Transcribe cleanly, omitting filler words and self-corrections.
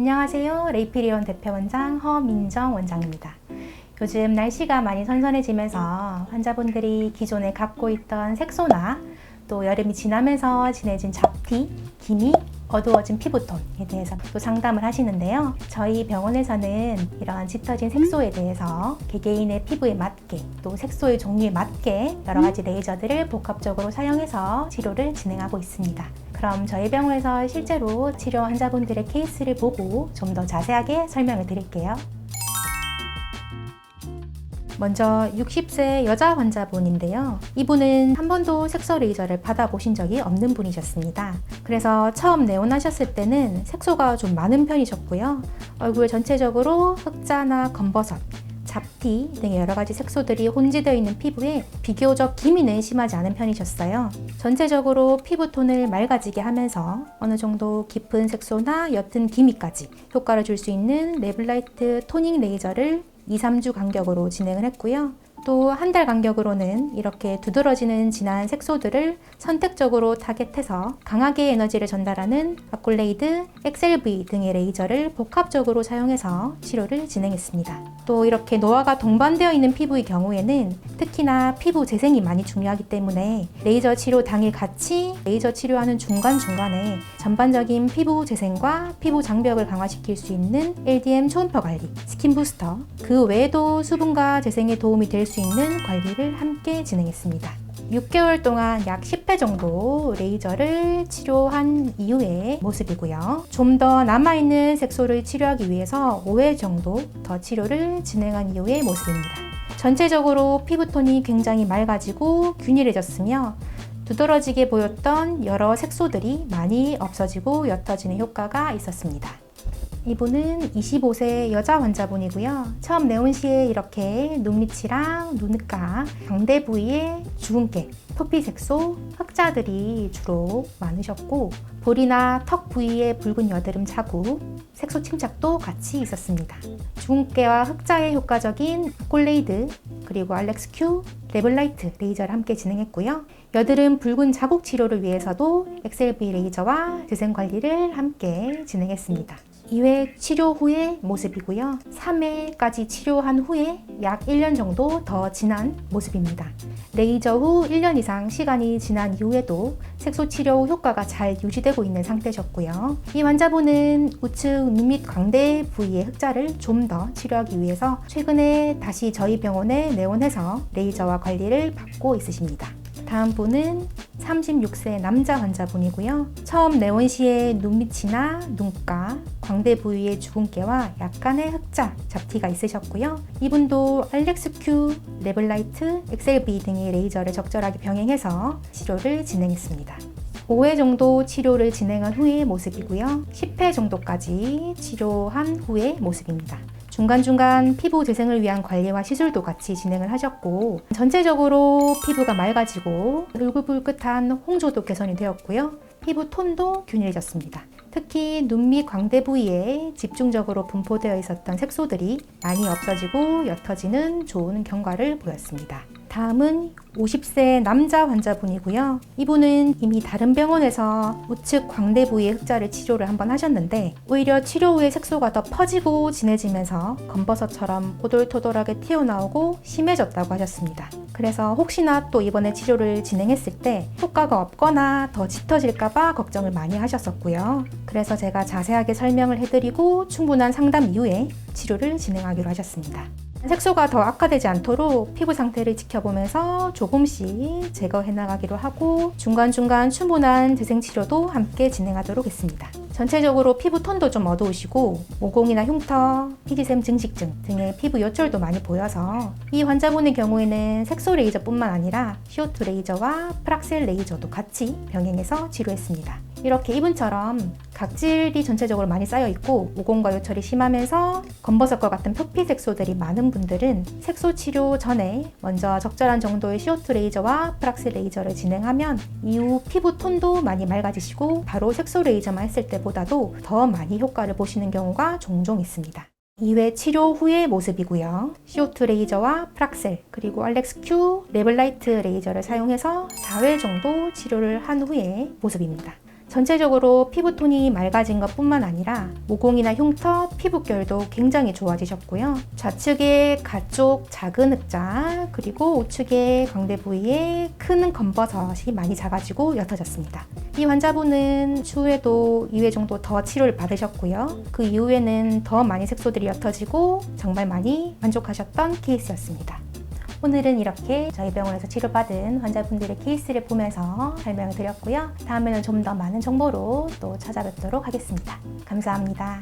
안녕하세요. 레이피리온 대표원장 허민정 원장입니다. 요즘 날씨가 많이 선선해지면서 환자분들이 기존에 갖고 있던 색소나 또 여름이 지나면서 진해진 잡티, 기미, 어두워진 피부톤에 대해서 또 상담을 하시는데요. 저희 병원에서는 이러한 짙어진 색소에 대해서 개개인의 피부에 맞게 또 색소의 종류에 맞게 여러 가지 레이저들을 복합적으로 사용해서 치료를 진행하고 있습니다. 그럼 저희 병원에서 실제로 치료 환자분들의 케이스를 보고 좀 더 자세하게 설명을 드릴게요. 먼저 60세 여자 환자분인데요. 이분은 한 번도 색소 레이저를 받아보신 적이 없는 분이셨습니다. 그래서 처음 내원하셨을 때는 색소가 좀 많은 편이셨고요. 얼굴 전체적으로 흑자나 검버섯, 잡티 등의 여러 가지 색소들이 혼재되어 있는 피부에 비교적 기미는 심하지 않은 편이셨어요. 전체적으로 피부톤을 맑아지게 하면서 어느 정도 깊은 색소나 옅은 기미까지 효과를 줄 수 있는 레블라이트 토닝 레이저를 2-3주 간격으로 진행을 했고요. 또 한 달 간격으로는 이렇게 두드러지는 진한 색소들을 선택적으로 타겟해서 강하게 에너지를 전달하는 아콜레이드, XLV 등의 레이저를 복합적으로 사용해서 치료를 진행했습니다. 또 이렇게 노화가 동반되어 있는 피부의 경우에는 특히나 피부 재생이 많이 중요하기 때문에 레이저 치료 당일 같이 레이저 치료하는 중간중간에 전반적인 피부 재생과 피부 장벽을 강화시킬 수 있는 LDM 초음파 관리, 스킨 부스터, 그 외에도 수분과 재생에 도움이 될 수 있는 관리를 함께 진행했습니다. 6개월 동안 약 10회 정도 레이저를 치료한 이후의 모습이고요. 좀 더 남아있는 색소를 치료하기 위해서 5회 정도 더 치료를 진행한 이후의 모습입니다. 전체적으로 피부톤이 굉장히 맑아지고 균일해졌으며 두드러지게 보였던 여러 색소들이 많이 없어지고 옅어지는 효과가 있었습니다. 이분은 25세 여자 환자분이고요. 처음 내원 시에 이렇게 눈밑이랑 눈가, 광대 부위에 주근깨, 표피색소, 흑자들이 주로 많으셨고 볼이나 턱 부위에 붉은 여드름 자국, 색소 침착도 같이 있었습니다. 주근깨와 흑자에 효과적인 아콜레이드 그리고 알렉스큐, 레블라이트 레이저를 함께 진행했고요. 여드름 붉은 자국 치료를 위해서도 XLV 레이저와 재생 관리를 함께 진행했습니다. 2회 치료 후의 모습이고요. 3회까지 치료한 후에 약 1년 정도 더 지난 모습입니다. 레이저 후 1년 이상 시간이 지난 이후에도 색소 치료 효과가 잘 유지되고 있는 상태셨고요. 이 환자분은 우측 눈 밑 광대 부위의 흑자를 좀 더 치료하기 위해서 최근에 다시 저희 병원에 내원해서 레이저와 관리를 받고 있으십니다. 다음 분은 36세 남자 환자분이고요. 처음 내원 시에 눈밑이나 눈가, 광대 부위의 주근깨와 약간의 흑자, 잡티가 있으셨고요. 이분도 알렉스큐, 레블라이트, XLV 등의 레이저를 적절하게 병행해서 치료를 진행했습니다. 5회 정도 치료를 진행한 후의 모습이고요. 10회 정도까지 치료한 후의 모습입니다. 중간중간 피부 재생을 위한 관리와 시술도 같이 진행을 하셨고 전체적으로 피부가 맑아지고 울긋불긋한 홍조도 개선이 되었고요. 피부 톤도 균일해졌습니다. 특히 눈 밑 광대 부위에 집중적으로 분포되어 있었던 색소들이 많이 없어지고 옅어지는 좋은 경과를 보였습니다. 다음은 50세 남자 환자분이고요. 이분은 이미 다른 병원에서 우측 광대 부위의 흑자를 치료를 한번 하셨는데 오히려 치료 후에 색소가 더 퍼지고 진해지면서 검버섯처럼 오돌토돌하게 튀어나오고 심해졌다고 하셨습니다. 그래서 혹시나 또 이번에 치료를 진행했을 때 효과가 없거나 더 짙어질까봐 걱정을 많이 하셨었고요. 그래서 제가 자세하게 설명을 해드리고 충분한 상담 이후에 치료를 진행하기로 하셨습니다. 색소가 더 악화되지 않도록 피부 상태를 지켜보면서 조금씩 제거해 나가기로 하고 중간중간 충분한 재생치료도 함께 진행하도록 했습니다. 전체적으로 피부 톤도 좀 어두우시고 모공이나 흉터, 피지샘 증식증 등의 피부 요철도 많이 보여서 이 환자분의 경우에는 색소 레이저뿐만 아니라 CO2 레이저와 프락셀 레이저도 같이 병행해서 치료했습니다. 이렇게 이분처럼 각질이 전체적으로 많이 쌓여있고 모공과 요철이 심하면서 검버섯과 같은 표피 색소들이 많은 분들은 색소 치료 전에 먼저 적절한 정도의 CO2 레이저와 프락셀 레이저를 진행하면 이후 피부 톤도 많이 맑아지시고 바로 색소 레이저만 했을 때보다도 더 많이 효과를 보시는 경우가 종종 있습니다. 2회 치료 후의 모습이고요. CO2 레이저와 프락셀 그리고 알렉스큐, 레블라이트 레이저를 사용해서 4회 정도 치료를 한 후의 모습입니다. 전체적으로 피부톤이 맑아진 것뿐만 아니라 모공이나 흉터, 피부결도 굉장히 좋아지셨고요. 좌측의 가쪽 작은 흑자, 그리고 우측의 광대 부위에 큰 검버섯이 많이 작아지고 옅어졌습니다. 이 환자분은 추후에도 2회 정도 더 치료를 받으셨고요. 그 이후에는 더 많이 색소들이 옅어지고 정말 많이 만족하셨던 케이스였습니다. 오늘은 이렇게 저희 병원에서 치료받은 환자분들의 케이스를 보면서 설명을 드렸고요. 다음에는 좀 더 많은 정보로 또 찾아뵙도록 하겠습니다. 감사합니다.